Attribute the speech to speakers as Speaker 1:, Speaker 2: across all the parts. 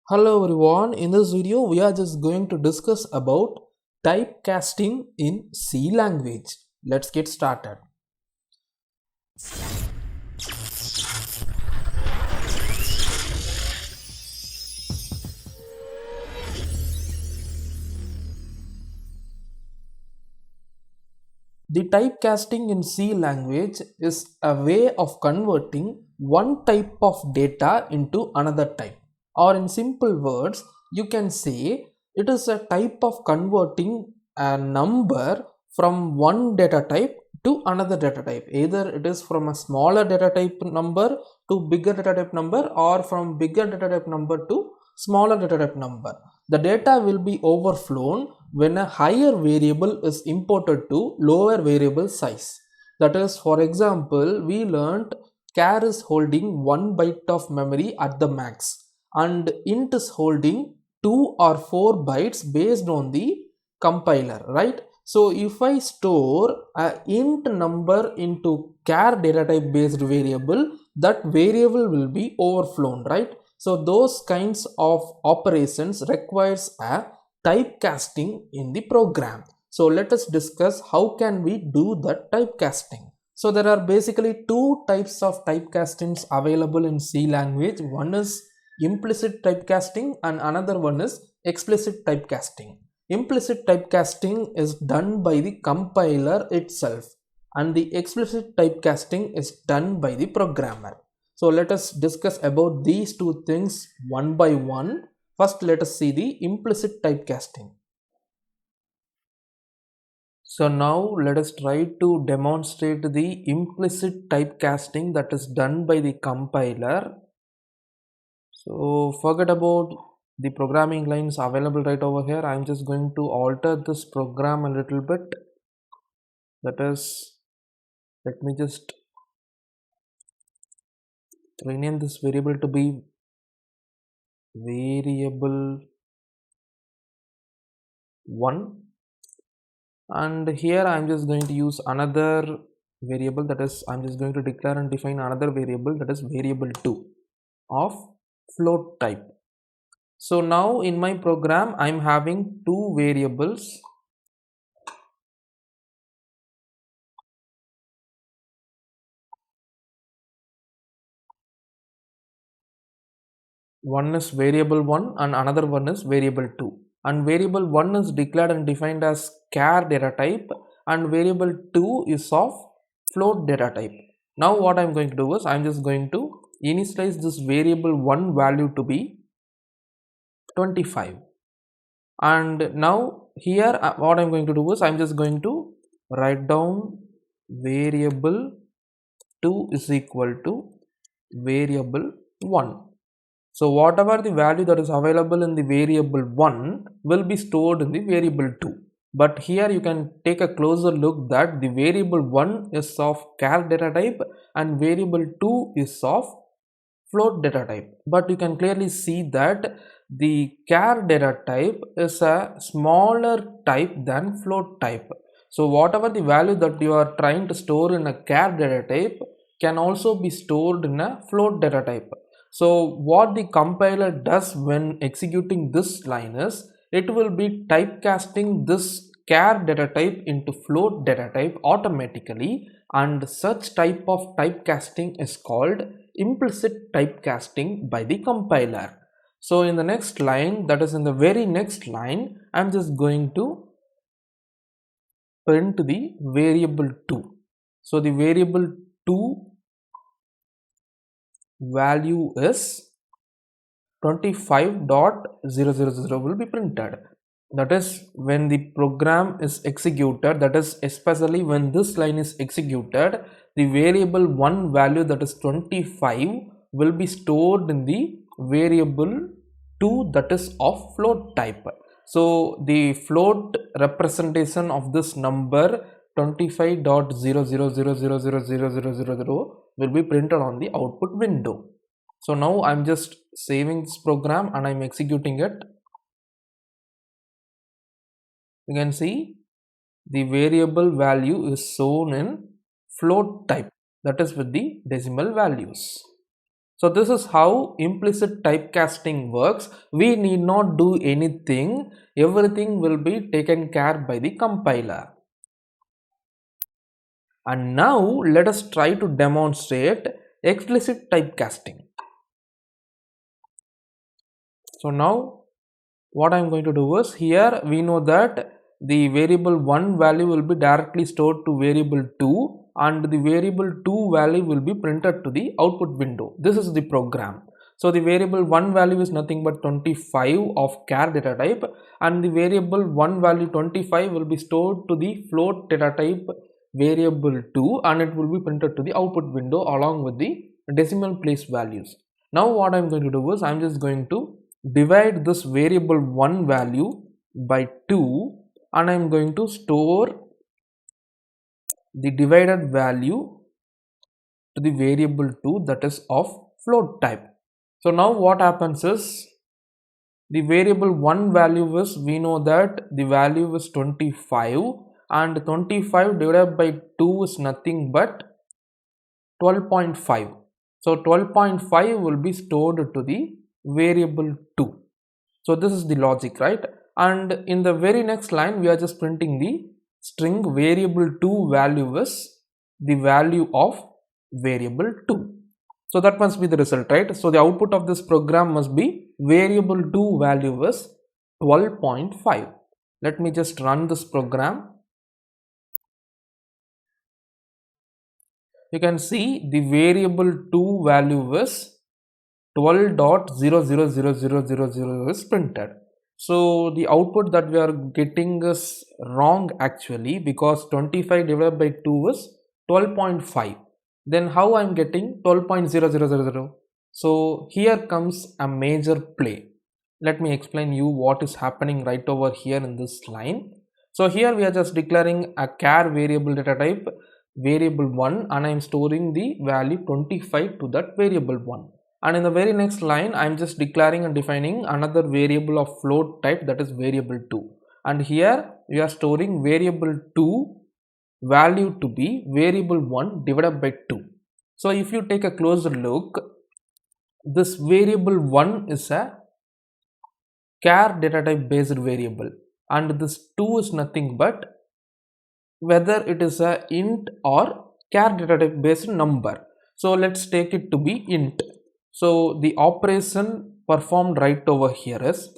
Speaker 1: Hello everyone, in this video we are just going to discuss about typecasting in C language. Let's get started. The typecasting in C language is a way of converting one type of data into another type. Or in simple words, you can say it is a type of converting a number from one data type to another data type. Either it is from a smaller data type number to bigger data type number, or from bigger data type number to smaller data type number. The data will be overflown when a higher variable is imported to lower variable size. That is, for example, we learnt char is holding 1 byte of memory at the max and int is holding 2 or 4 bytes based on the compiler, right? So if I store a int number into char data type based variable, that variable will be overflown, right? So those kinds of operations requires a typecasting in the program. So let us discuss how can we do the typecasting. So there are basically two types of typecastings available in C language. One is implicit typecasting and another one is explicit typecasting. Implicit typecasting is done by the compiler itself and the explicit typecasting is done by the programmer. So let us discuss about these two things one by one. First, let us see the implicit typecasting. So now let us try to demonstrate the implicit typecasting that is done by the compiler. So forget about the programming lines available right over here. I am just going to alter this program a little bit. That is, let me just rename this variable to be variable 1, and here I'm just going to use another variable, that is I'm just going to declare and define another variable, that is variable 2 of float type. So now in my program I'm having two variables. One is variable 1 and another one is variable 2, and variable 1 is declared and defined as char data type and variable 2 is of float data type. Now what I'm going to do is I'm just going to initialize this variable 1 value to be 25, and now here what I'm going to do is I'm just going to write down variable 2 is equal to variable 1. So whatever the value that is available in the variable 1 will be stored in the variable 2. But here you can take a closer look that the variable 1 is of char data type and variable 2 is of float data type. But you can clearly see that the char data type is a smaller type than float type. So whatever the value that you are trying to store in a char data type can also be stored in a float data type. So what the compiler does when executing this line is it will be typecasting this char data type into float data type automatically, and such type of typecasting is called implicit typecasting by the compiler. So in the next line, that is in the very next line, I'm just going to print the variable 2. So the variable 2 value is 25.000 will be printed. That is when the program is executed, that is especially when this line is executed, the variable 1 value, that is 25, will be stored in the variable 2 that is of float type. So the float representation of this number 25.000000000 will be printed on the output window. So now I'm just saving this program and I'm executing it. You can see the variable value is shown in float type, that is with the decimal values. So this is how implicit typecasting works. We need not do anything. Everything will be taken care by the compiler. And now let us try to demonstrate explicit typecasting. So now what I am going to do is, here we know that the variable 1 value will be directly stored to variable 2 and the variable 2 value will be printed to the output window. This is the program. So the variable 1 value is nothing but 25 of char data type, and the variable 1 value 25 will be stored to the float data type variable 2 and it will be printed to the output window along with the decimal place values. Now what I am going to do is, I am just going to divide this variable 1 value by 2 and I am going to store the divided value to the variable 2 that is of float type. So now what happens is, the variable 1 value is, we know that the value is 25 and 25 divided by 2 is nothing but 12.5. So 12.5 will be stored to the variable 2. So this is the logic, right? And in the very next line we are just printing the string variable 2 value is the value of variable 2. So that must be the result, right? So the output of this program must be variable 2 value is 12.5. Let me just run this program. You can see the variable 2 value is 12.000000 is printed. So the output that we are getting is wrong actually, because 25 divided by 2 is 12.5. Then how I am getting 12.0000? So here comes a major play. Let me explain you what is happening right over here in this line. So here we are just declaring a char variable data type variable 1 and I am storing the value 25 to that variable 1. And in the very next line I am just declaring and defining another variable of float type, that is variable 2, and here we are storing variable 2 value to be variable 1 divided by 2. So if you take a closer look, this variable 1 is a char data type based variable and this 2 is nothing but whether it is a int or char data type based number. So let's take it to be int. So the operation performed right over here is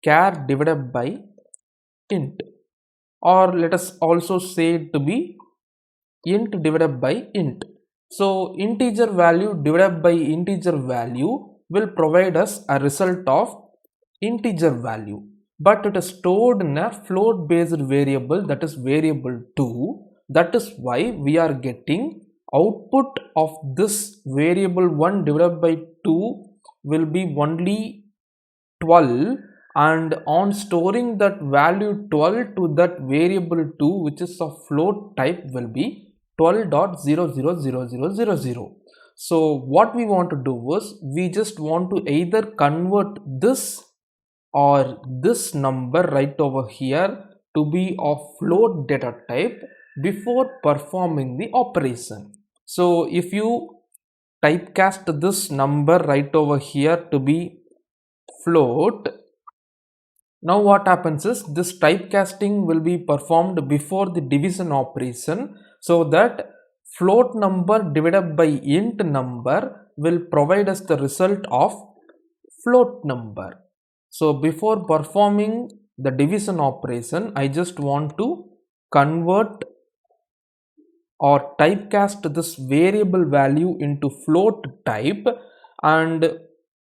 Speaker 1: char divided by int, or let us also say it to be int divided by int. So integer value divided by integer value will provide us a result of integer value, but it is stored in a float based variable, that is variable 2. That is why we are getting output of this variable 1 divided by 2 will be only 12, and on storing that value 12 to that variable 2 which is of float type will be 12.000000. So what we want to do is, we just want to either convert this or this number right over here to be of float data type before performing the operation. So if you typecast this number right over here to be float, now what happens is, this typecasting will be performed before the division operation, so that float number divided by int number will provide us the result of float number. So before performing the division operation, I just want to convert or typecast this variable value into float type, and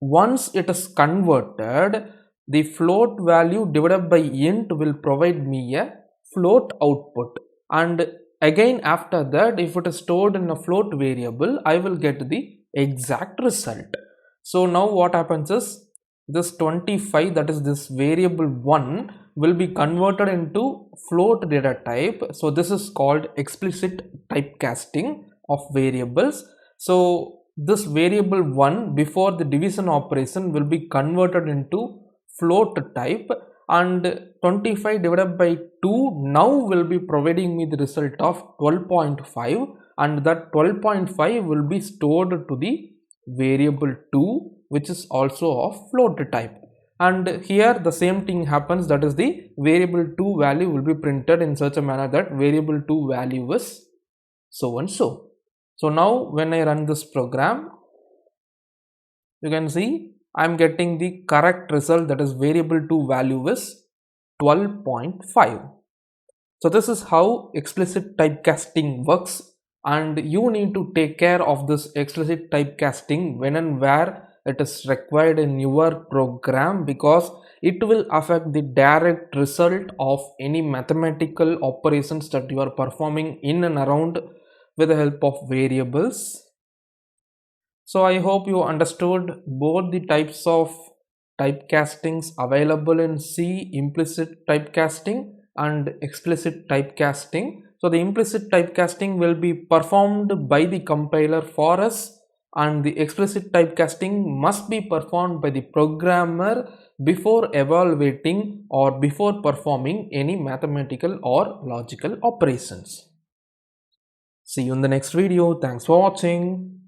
Speaker 1: once it is converted, the float value divided by int will provide me a float output, and again after that, if it is stored in a float variable, I will get the exact result. So now what happens is, this 25, that is this variable 1, will be converted into float data type. So this is called explicit typecasting of variables. So this variable 1 before the division operation will be converted into float type, and 25 divided by 2 now will be providing me the result of 12.5, and that 12.5 will be stored to the variable 2 which is also of float type. And here the same thing happens, that is the variable 2 value will be printed in such a manner that variable 2 value is so and so. So now when I run this program, you can see I am getting the correct result, that is variable 2 value is 12.5. So this is how explicit typecasting works, and you need to take care of this explicit typecasting when and where it is required in your program, because it will affect the direct result of any mathematical operations that you are performing in and around with the help of variables. So I hope you understood both the types of typecastings available in C, implicit typecasting and explicit typecasting. So the implicit typecasting will be performed by the compiler for us, and the explicit typecasting must be performed by the programmer before evaluating or before performing any mathematical or logical operations. See you in the next video. Thanks for watching.